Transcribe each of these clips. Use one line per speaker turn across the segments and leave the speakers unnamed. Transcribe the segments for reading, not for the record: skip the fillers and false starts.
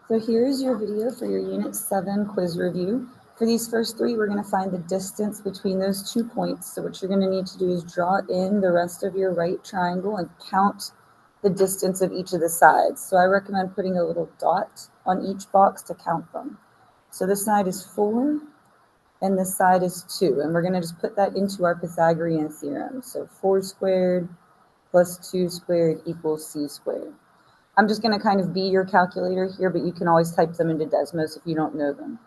So here's your video for your Unit 7 quiz review. For these first three, we're going to find the distance between those 2 points. So what you're going to need to do is draw in the rest of your right triangle and count the distance of each of the sides. So I recommend putting a little dot on each box to count them. So this side is 4 and this side is 2. And we're going to just put that into our Pythagorean theorem. So 4 squared plus 2 squared equals c squared. I'm just going to kind of be your calculator here, but you can always type them into Desmos if you don't know them.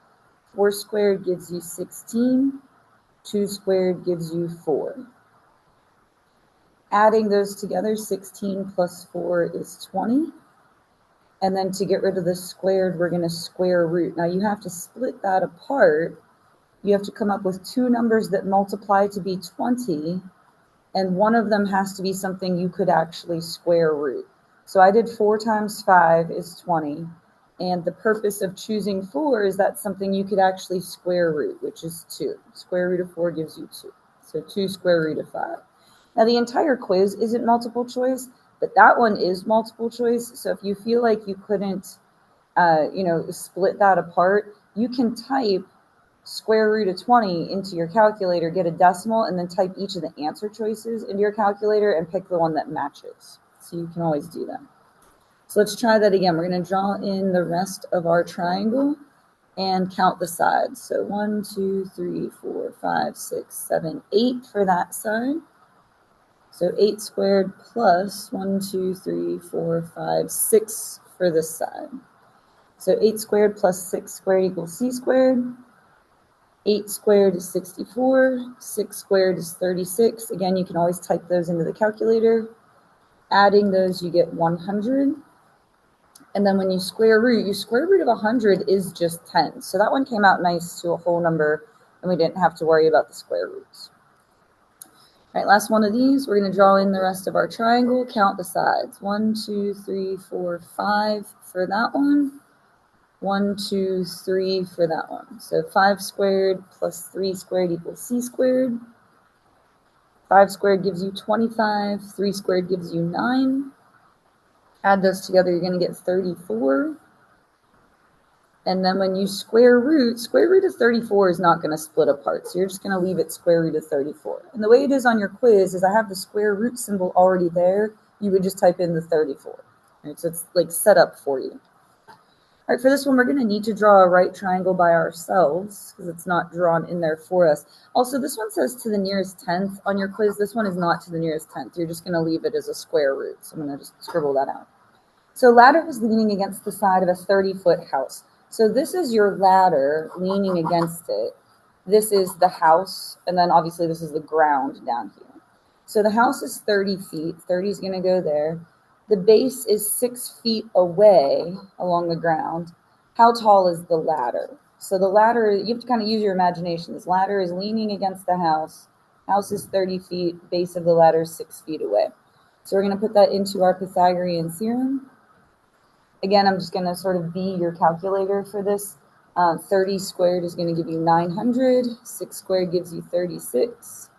4 squared gives you 16. 2 squared gives you 4. Adding those together, 16 plus 4 is 20. And then to get rid of the squared, we're going to square root. Now you have to split that apart. You have to come up with two numbers that multiply to be 20, and one of them has to be something you could actually square root. So I did 4 times 5 is 20. And the purpose of choosing 4 is that's something you could actually square root, which is 2. Square root of 4 gives you 2. So 2 square root of 5. Now the entire quiz isn't multiple choice, but that one is multiple choice. So if you feel like you couldn't, split that apart, you can type square root of 20 into your calculator, get a decimal, and then type each of the answer choices into your calculator and pick the one that matches. So you can always do that. So let's try that again. We're going to draw in the rest of our triangle and count the sides. So 1, 2, 3, 4, 5, 6, 7, 8 for that side. So 8 squared plus 1, 2, 3, 4, 5, 6 for this side. So 8 squared plus 6 squared equals c squared. 8 squared is 64. 6 squared is 36. Again, you can always type those into the calculator. Adding those, you get 100. And then when you square root of 100 is just 10. So that one came out nice to a whole number, and we didn't have to worry about the square roots. All right, last one of these. We're going to draw in the rest of our triangle, count the sides. 1, 2, 3, 4, 5 for that one. 1, 2, 3 for that one. So 5 squared plus 3 squared equals c squared. 5 squared gives you 25. 3 squared gives you 9. Add those together, you're going to get 34. And then when you square root of 34 is not going to split apart. So you're just going to leave it square root of 34. And the way it is on your quiz is I have the square root symbol already there. You would just type in the 34. Right? So it's like set up for you. All right, for this one, we're going to need to draw a right triangle by ourselves because it's not drawn in there for us. Also, this one says to the nearest 10th on your quiz. This one is not to the nearest 10th. You're just going to leave it as a square root. So I'm going to just scribble that out. So ladder is leaning against the side of a 30-foot house. So this is your ladder leaning against it. This is the house, and then obviously this is the ground down here. So the house is 30 feet. 30 is going to go there. The base is 6 feet away along the ground. How tall is the ladder? So the ladder, you have to kind of use your imagination. This ladder is leaning against the house. House is 30 feet. Base of the ladder is 6 feet away. So we're going to put that into our Pythagorean theorem. Again, I'm just going to sort of be your calculator for this. 30 squared is going to give you 900. 6 squared gives you 36.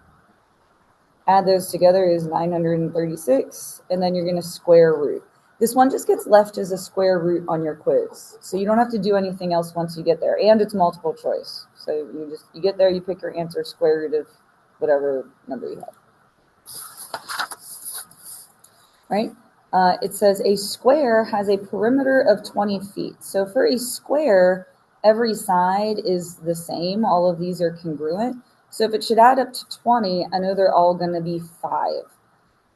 Add those together is 936. And then you're going to square root. This one just gets left as a square root on your quiz. So you don't have to do anything else once you get there. And it's multiple choice. So you get there, you pick your answer, square root of whatever number you have. Right? It says a square has a perimeter of 20 feet. So for a square, every side is the same. All of these are congruent. So if it should add up to 20, I know they're all going to be 5.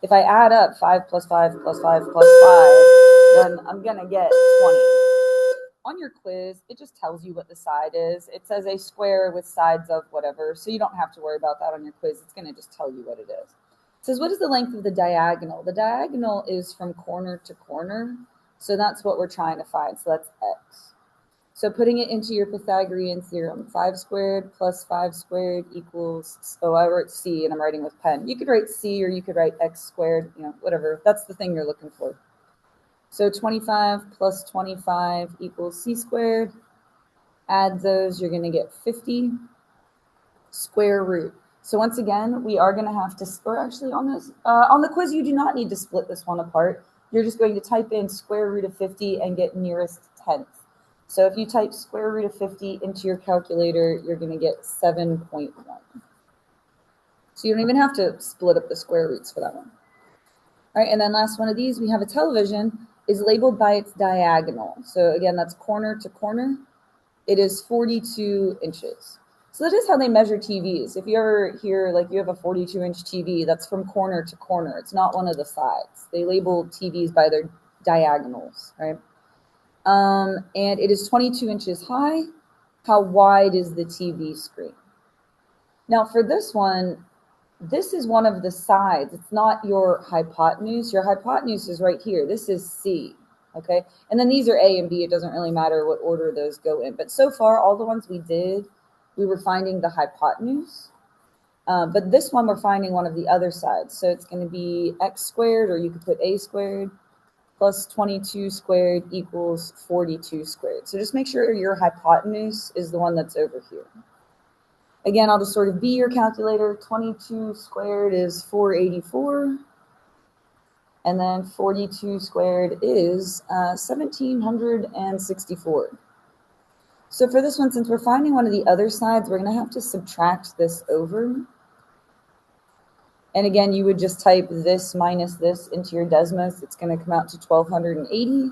If I add up 5 plus 5 plus 5 plus 5, then I'm going to get 20. On your quiz, it just tells you what the side is. It says a square with sides of whatever, so you don't have to worry about that on your quiz. It's going to just tell you what it is. It says, what is the length of the diagonal? The diagonal is from corner to corner, so that's what we're trying to find. So that's x. So putting it into your Pythagorean theorem, 5 squared plus 5 squared equals, oh, I wrote c and I'm writing with pen. You could write c or you could write x squared, whatever. That's the thing you're looking for. So 25 plus 25 equals c squared. Add those, you're going to get 50. Square root. So once again, we are going to have to, or actually on the quiz, you do not need to split this one apart. You're just going to type in square root of 50 and get nearest tenth. So if you type square root of 50 into your calculator, you're going to get 7.1. So you don't even have to split up the square roots for that one. All right, and then last one of these, we have a television is labeled by its diagonal. So again, that's corner to corner. It is 42 inches. So that is how they measure TVs. If you ever hear, like, you have a 42-inch TV, that's from corner to corner. It's not one of the sides. They label TVs by their diagonals, right? And it is 22 inches high. How wide is the TV screen? Now for this one, this is one of the sides. It's not your hypotenuse. Your hypotenuse is right here. This is C, okay? And then these are A and B. It doesn't really matter what order those go in. But so far, all the ones we did, we were finding the hypotenuse. But this one, we're finding one of the other sides. So it's going to be x squared, or you could put a squared, plus 22 squared equals 42 squared. So just make sure your hypotenuse is the one that's over here. Again, I'll just sort of be your calculator. 22 squared is 484. And then 42 squared is 1,764. So for this one, since we're finding one of the other sides, we're going to have to subtract this over. And again, you would just type this minus this into your Desmos. It's going to come out to 1,280.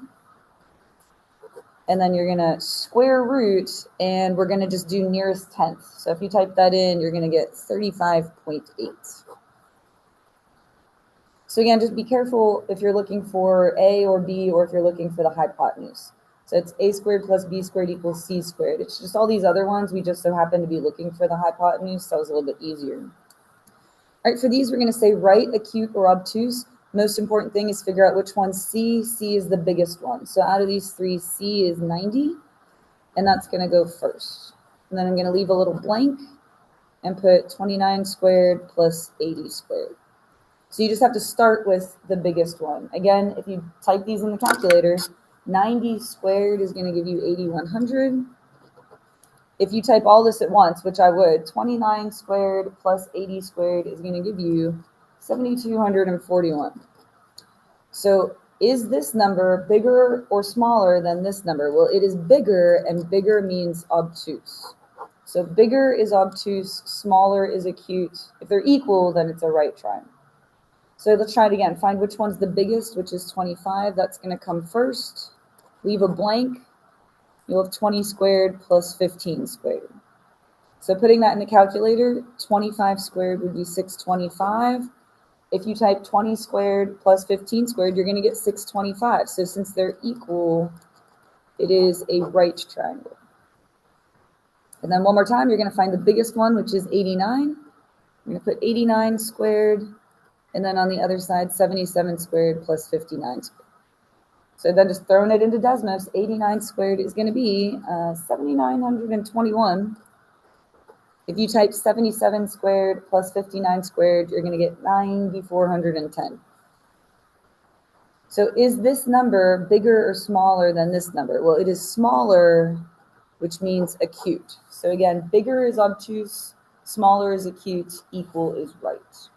And then you're going to square root, and we're going to just do nearest tenth. So if you type that in, you're going to get 35.8. So again, just be careful if you're looking for A or B, or if you're looking for the hypotenuse. So it's a squared plus b squared equals c squared. It's just all these other ones. We just so happen to be looking for the hypotenuse, so it was a little bit easier. All right, for these, we're going to say right, acute, or obtuse. Most important thing is figure out which one's C. C is the biggest one. So out of these three, C is 90, and that's going to go first. And then I'm going to leave a little blank and put 29 squared plus 80 squared. So you just have to start with the biggest one. Again, if you type these in the calculator, 90 squared is going to give you 8,100. If you type all this at once, which I would, 29 squared plus 80 squared is going to give you 7,241. So is this number bigger or smaller than this number? Well, it is bigger, and bigger means obtuse. So bigger is obtuse, smaller is acute. If they're equal, then it's a right triangle. So let's try it again. Find which one's the biggest, which is 25. That's going to come first. Leave a blank. You'll have 20 squared plus 15 squared. So putting that in the calculator, 25 squared would be 625. If you type 20 squared plus 15 squared, you're going to get 625. So since they're equal, it is a right triangle. And then one more time, you're going to find the biggest one, which is 89. You're going to put 89 squared, and then on the other side, 77 squared plus 59 squared. So then just throwing it into Desmos, 89 squared is going to be 7,921. If you type 77 squared plus 59 squared, you're going to get 9,410. So is this number bigger or smaller than this number? Well, it is smaller, which means acute. So again, bigger is obtuse, smaller is acute, equal is right.